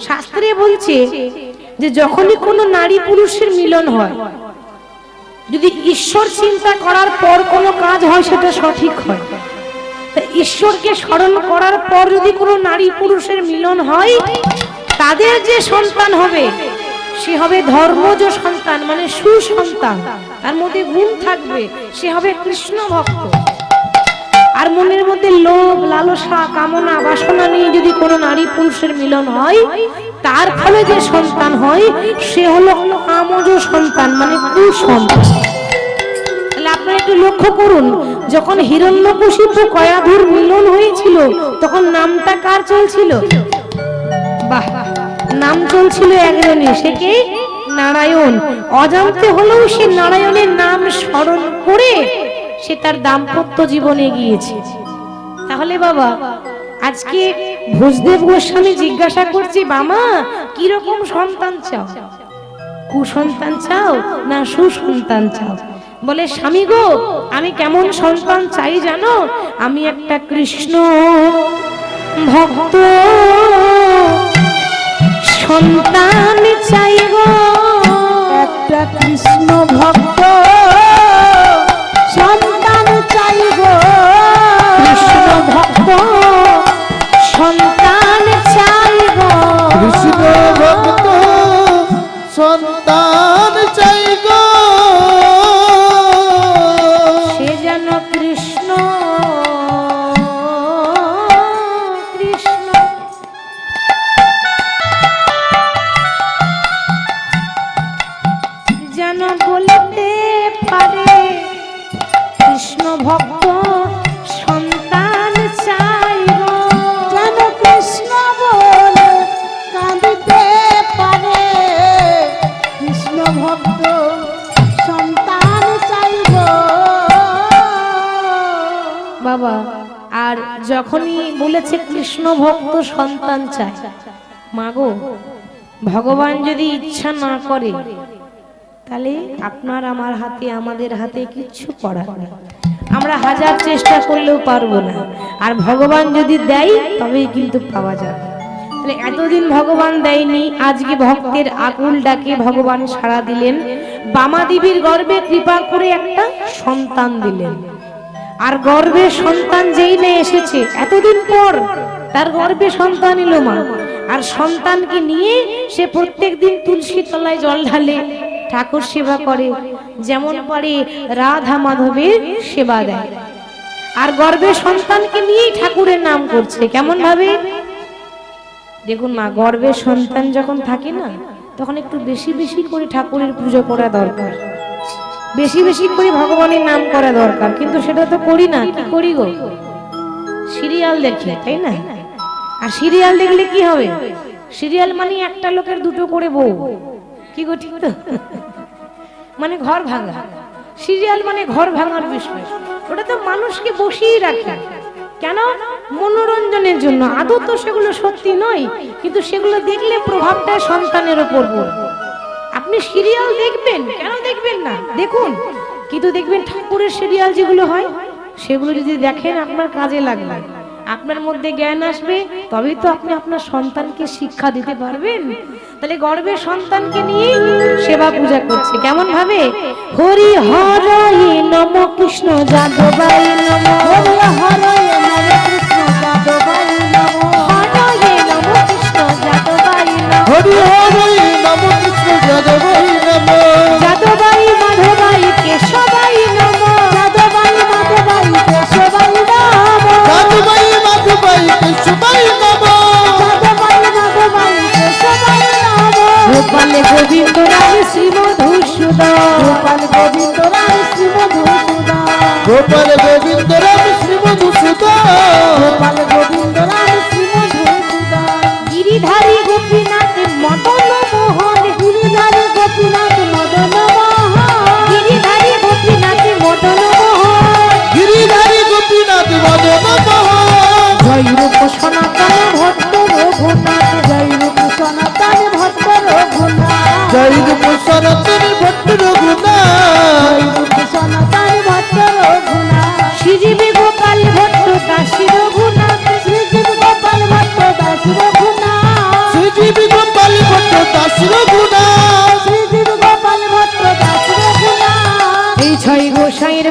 শাস্ত্রে বলছে যে যখনই কোনো নারী পুরুষের মিলন হয়, যদি ঈশ্বর চিন্তা করার পর কোনো কাজ হয় সেটা সঠিক হয়। তা ঈশ্বরকে স্মরণ করার পর যদি কোনো নারী পুরুষের মিলন হয়, তাদের যে সন্তান হবে সে হবে ধর্মজ সন্তান, মানে সুসন্তান, তার মধ্যে গুণ থাকবে, সে হবে কৃষ্ণ ভক্ত। আর মনের মধ্যে লোভ, লালসা, কামনা, বাসনা নিয়ে যদি কোনো নারী পুরুষের মিলন হয়, তার ফলে যে সন্তান হয় সে হলো কামজ সন্তান, মানে কুসন্তান। তাহলে আপনারা একটু লক্ষ্য করুন, যখন হিরণ্যকশিপু কয়াধুর মিলন হয়েছিল তখন নামটা কার চলছিল? বাহ, নাম চলছিল একজনই, সে কে? নারায়ণ। অজান্তে হলেও সে নারায়ণের নাম স্মরণ করে সে তার দাম্পত্য জীবনে গিয়েছে। তাহলে বাবা, আজকে ভোজদেব গোস্বামী জিজ্ঞাসা করছি, বামা কিরকম সন্তান চাও? কুসন্তান চাও না সুসন্তান চাও? বলে, স্বামী গো, আমি কেমন সন্তান চাই জানো? আমি একটা কৃষ্ণ ভক্ত সন্তান চাই গো, একটা কৃষ্ণ ভক্ত সন্তান চাই গো, কৃষ্ণ ভক্ত সন্তান চাই গো, কৃষ্ণ ভক্ত সন্তান চাই গো, সে যেন কৃষ্ণ কৃষ্ণ যেন বলতে পারে, কৃষ্ণ ভক্ত সন্তান চাই গো, যেন কৃষ্ণ বলে কাঁদিতে পারে, কৃষ্ণ ভক্ত সন্তান চাই গো। বাবা। আর যখনই বলেছে কৃষ্ণ ভক্ত সন্তান চায়, মাগো ভগবান যদি ইচ্ছা না করে তাহলে আপনার আমার হাতে, আমাদের হাতে কিচ্ছু করার নেই। আমরা হাজার চেষ্টা করলেও পারবো না। আর ভগবান যদি দেয় তবেই কিন্তু পাওয়া যাবে। তাহলে এতদিন ভগবান দেয়নি, আজকে ভক্তের আকুল ডাকে ভগবান সাড়া দিলেন। বামা দেবীর গর্ভে কৃপা করে একটা সন্তান দিলেন। আর গর্ভে সন্তান যেই না এসেছে, এতদিন পর তার গর্ভে সন্তান এলো মা। আর সন্তানকে নিয়ে সে প্রত্যেকদিন তুলসী তলায় জল ঢালে, ঠাকুর সেবা করে, যেমন পারে রাধা মাধবের সেবা দেয়। আর গর্ভে সন্তানকে নিয়েই ঠাকুরের নাম করছে। কেমন ভাবে দেখুন মা, গর্ভে সন্তান যখন থাকে না, তখন একটু বেশি বেশি করে ঠাকুরের পুজো করা দরকার, বেশি বেশি করে ভগবানের নাম করা দরকার। কিন্তু সেটা তো করি না। কি করি গো? সিরিয়াল দেখি, তাই না? আর সিরিয়াল দেখলে কি হবে? সিরিয়াল মানে একটা লোকের দুটো করে বউ, কি গো, ঠিক তো? মানে ঘর ভাঙা। সিরিয়াল মানে ঘর ভাঙার বিষয়। ওটা তো মানুষকে বসিয়ে রাখে, কেন? মনোরঞ্জনের জন্য। আদৌ তো সেগুলো সত্যি নয়, কিন্তু সেগুলো দেখলে প্রভাবটা সন্তানের উপর পড়বে। আপনি সিরিয়াল দেখবেন, কেন দেখবেন না? দেখুন, কিন্তু দেখবেন ঠাকুরের সিরিয়াল যেগুলো হয় সেগুলো যদি দেখেন আপনার কাজে লাগবে, আপনার মধ্যে জ্ঞান আসবে, তবেই তো আপনি আপনার সন্তানকে শিক্ষা দিতে পারবেন। তাহলে গর্ভে সন্তানকে নিয়ে সেবা পূজা করছে। কেমন ভাবে? হরি হরায় নম, কৃষ্ণ যাদবায় নম, হরি হরায় নম, কৃষ্ণ যাদবায় নম, হরায় নম, কৃষ্ণ যাদবায় নম, হরি হরি নম, কৃষ্ণ যাদবাই নম, যাদবাই মাধবাই কেশবাই নম, যাদবাই মাধবাই কেশবাই নম, যাদবাই মাধবাই কেশবাই নম, যাদবাই মাধবাই কেশবাই নম, গোপাল গোবিন্দ রাম শ্রী মধুসূদন, গোপাল গোবিন্দ রাম শ্রী মধুসূদন, গোপাল গোবিন্দ রাম শ্রী মধুসূদন, গোপাল গোবিন্দ রাম শ্রী মধুসূদন, গিরিধারী গোপীনাথ মদন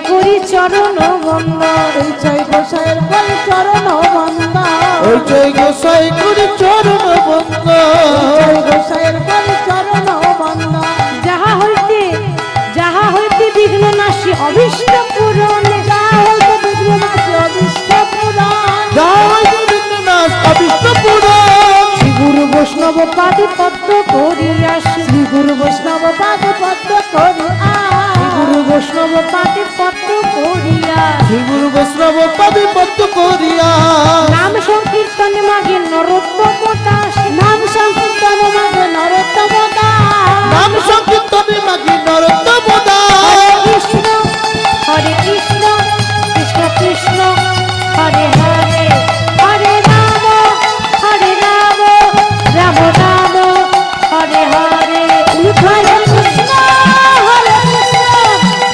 করি চরণ বন্দন, জয় গোসাইয়ের করি চরণ বন্দন, ওই জয় গোসাই করি চরণ বন্দন, জয় গোসাইয়ের করি চরণ বন্দন। যাহা হইতে বিঘ্ন নাশী অভীষ্ট পূরণ, যাহা হইতে বিঘ্ন নাশী অভীষ্ট পূরণ, জয় বিঘ্ননাশ অভীষ্ট পূরণ। শ্রী গুরু বৈষ্ণব পাদি পদ্ম করিয়াস, শ্রী গুরু বৈষ্ণব পাদ পদ্ম করি শ্রী গুরু বৈষ্ণব পাদি পদ্ম করিয়াস, শ্রী গুরু বৈষ্ণব পাদে পদ্ম করিয়া নাম সংকীর্তনে মাগে নরোত্তম দাস, নাম সংকীর্তন মাগে নরোত্তম দাস। নাম সংকীর্তনে মাগি নরোত্তম দাস। হরে কৃষ্ণ কৃষ্ণ কৃষ্ণ হরে হরে, হরে রাম রাম রাম হরে হরে। হরে কৃষ্ণ হরে কৃষ্ণ,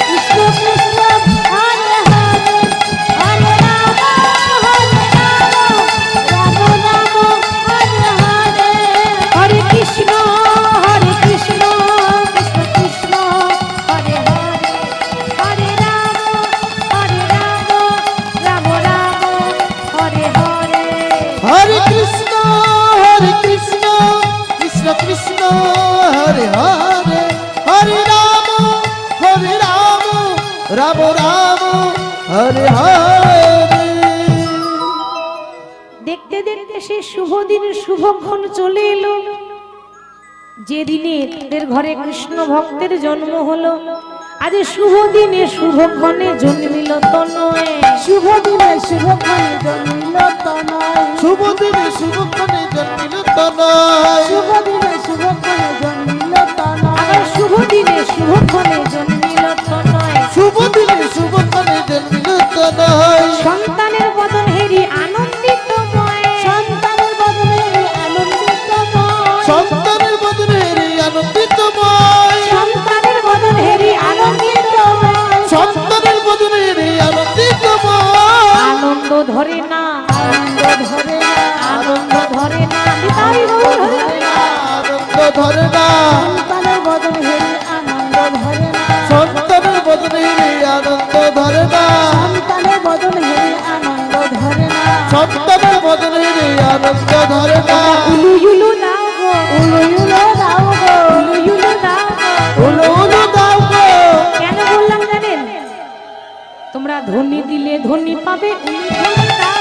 কৃষ্ণ কৃষ্ণ হরে হরে, হরে রাম রাম রাম হরে হরে। হরে কৃষ্ণ কৃষ্ণ কৃষ্ণ হরে হরে, হরে রাম রাম রাম হরে হরে। হরে কৃষ্ণ কৃষ্ণ কৃষ্ণ হরে হরে, হরে রাম রাম রাম হরে হরে। দেখতে দেখতে সেই শুভ দিন শুভক্ষণ চলে এলো, যেদিনে তাদের ঘরে কৃষ্ণ ভক্তের জন্ম হলো। আজ শুভ দিনে শুভক্ষণে জন্মিল তনয়, শুভ দিনে শুভক্ষণে জন্মিল তনয়, শুভ দিনে শুভক্ষণে জন্মিল তনয়, শুভ দিনে শুভক্ষণে জন্মিল তনয়, আবার শুভ দিনে শুভক্ষণে জন্মিল তনয়। শুভ দিনে শুভক্ষণে জন্মিল তনয়। সন্তানের বদন হেরি আনন্দিতময়, সন্তানের বদনে আনন্দিতময়, সন্তানের বদনে আনন্দিতময়, সন্তানের বদন হেরি আনন্দিতময়। সন্তানের বদনে আনন্দিতময়। আনন্দ ধরে না, আনন্দ ধরে না, আনন্দ ধরে না, নিতাই গৌর হরি। আনন্দ ধরে না, সন্তানের বদনে হেরি আনন্দ ধরে না, সন্তানের বদনে আনন্দ ধরে না, সন্তানের বদনে হেরি আনন্দ ধরে না। সন্তানের বদনে আনন্দ ধরে না। উলু উলু দাও গো, উলু উলু দাও গো, উলু উলু দাও গো। উলু উলু দাও গো। কেন বললাম জানেন? তোমরা ধনী দিলে ধনী পাবে, উলু উলু দাও।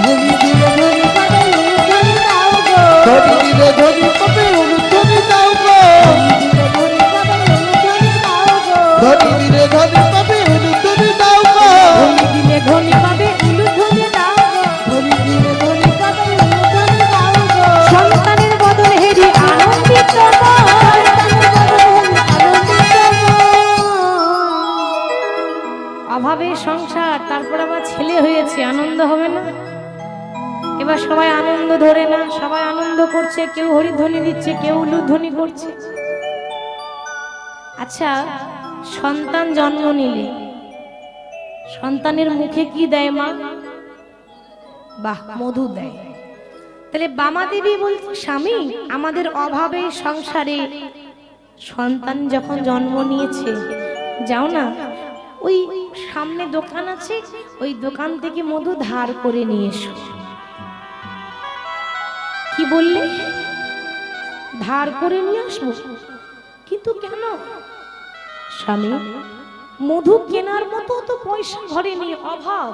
ধনী দিলে ধনী পাবে, উলু ধনী দাও গো, ধনী দিলে ধনী পাবে, উলু ধনী দাও গো। ধনী দিলে ধনী পাবে, উলু ধনী দাও গো, ধনী দিলে ধনী পাবে, উলু ধনী দাও গো। ধনী দিলে ধনী পাবে, উলু ধনী দাও গো। ধনী দিলে ধনী পাবে, উলু ধনী দাও গো। সন্তানের বদন হেরি আনন্দিত ময়। অভাবে সংসার, তারপর আবার ছেলে হয়েছে, আনন্দ হবে না? এবার সবাই আনন্দ ধরে না, সবাই আনন্দ করছে, কেউ হরিধ্বনি দিচ্ছে, কেউ উলুধ্বনি করছে। আচ্ছা, সন্তান জন্ম নিলে সন্তানের মুখে কি দেয় মা? বাহ, মধু দেয়। তাহলে বামা দেবী বলছে, স্বামী আমাদের অভাবে সংসারে সন্তান যখন জন্ম নিয়েছে, যাও না ওই সামনে দোকান আছে, ওই দোকান থেকে মধু ধার করে নিয়ে এসো। কি বললে? ধার করে নিয়ে আসবো? কিন্তু কেন স্বামী? মধু কেনার মতো তো পয়সা ঘরে নেই, অভাব,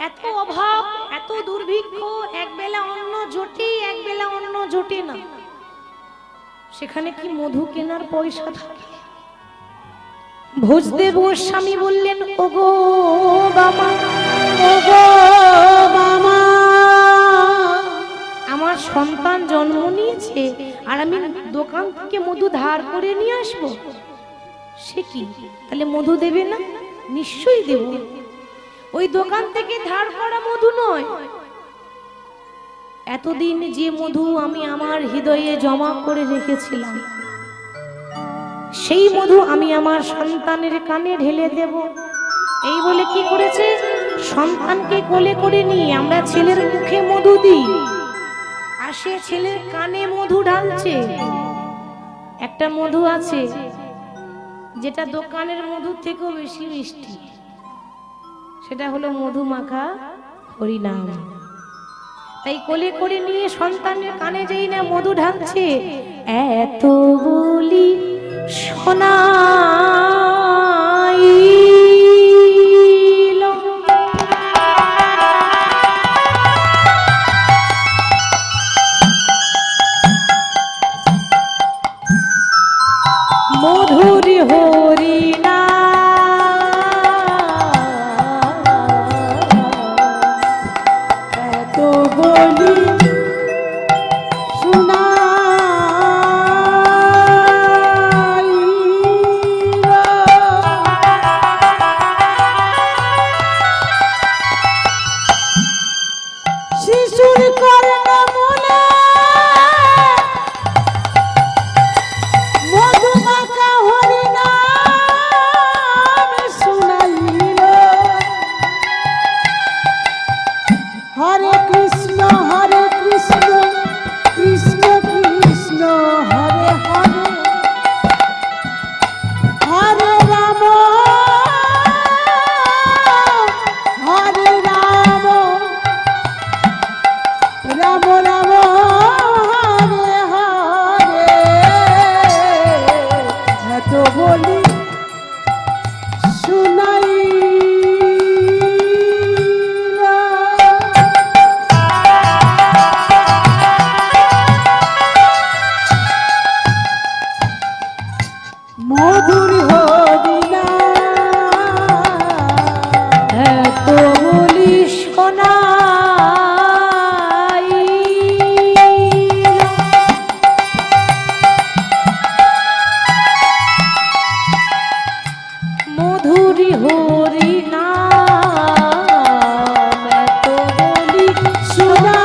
এত অভাব, এত দুর্ভিক্ষ, একবেলা অন্ন জোটে, একবেলা অন্ন জোটে না, সেখানে কি মধু কেনার পয়সা থাকে? ভোজদেব গোস্বামী বললেন, ওগো বামা, ওগো বামা, আমার সন্তান জন্ম নিয়েছে আর আমি দোকান থেকে মধু ধার করে নিয়ে আসবো? সে কি, তাহলে মধু দেবে না? নিশ্চয়ই দেব। ওই দোকান থেকে ধার করা মধু নয়, এতদিন যে মধু আমি আমার হৃদয়ে জমা করে রেখেছিলাম, সেই মধু আমি আমার সন্তানের কানে ঢেলে দেব। এই বলে কি করেছে, সন্তানকে কোলে করে নিয়ে আমরা ছেলের মুখে মধু দিই, আর সে ছেলের কানে মধু ঢালছে। একটা মধু আছে, যেটা দোকানের মধুর থেকেও বেশি মিষ্টি, সেটা হলো মধু মাখা হরিনাম। তাই কোলে করে নিয়ে সন্তানের কানে যেই না মধু ঢালছে, এত বলি শোনাইল মধুর হরিনাম, এত বলি শিশুর কর্ণমূলে মধুমাখা হরিনাম শুনাইল। হরে কৃষ্ণ কৃষ্ণ কৃষ্ণ হরে হরে, হরে রাম রাম রাম হরে হরে। এত বলি শুনাইল। মধুর হরিনাম, এত বলি শোনাইল মধুর হরিনাম, এত বলি শুনাইল।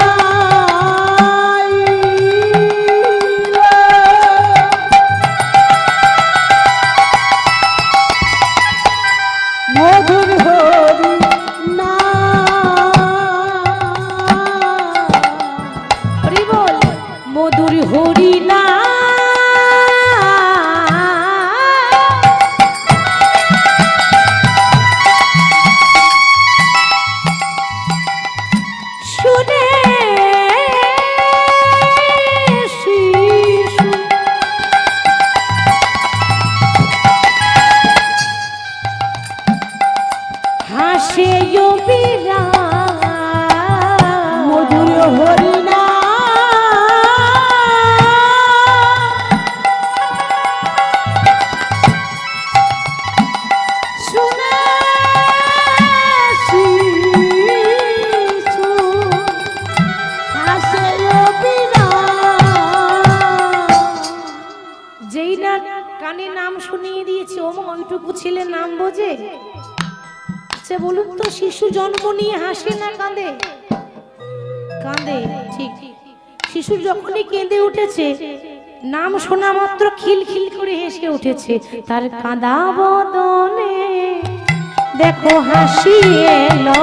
মধুর হরিনাম, হরি বল মধুর হরিনাম, শুনে শিশু হাসে বিরাম, মধুর হরিনাম শুনে শিশু হাসে বিরাম। যেই না কানে নাম শুনিয়ে দিয়েছে, ও মা ওইটুকু ছেলে নাম বোঝে? আচ্ছা বলুন তো, শিশু জন্ম নিয়ে হাসে না কাঁদে? কাঁদে, ঠিক। শিশু যখনই কেঁদে উঠেছে, নাম শোনা মাত্র খিলখিল করে হেসে উঠেছে। তার কাঁদা বদনে দেখো হাসি এলো।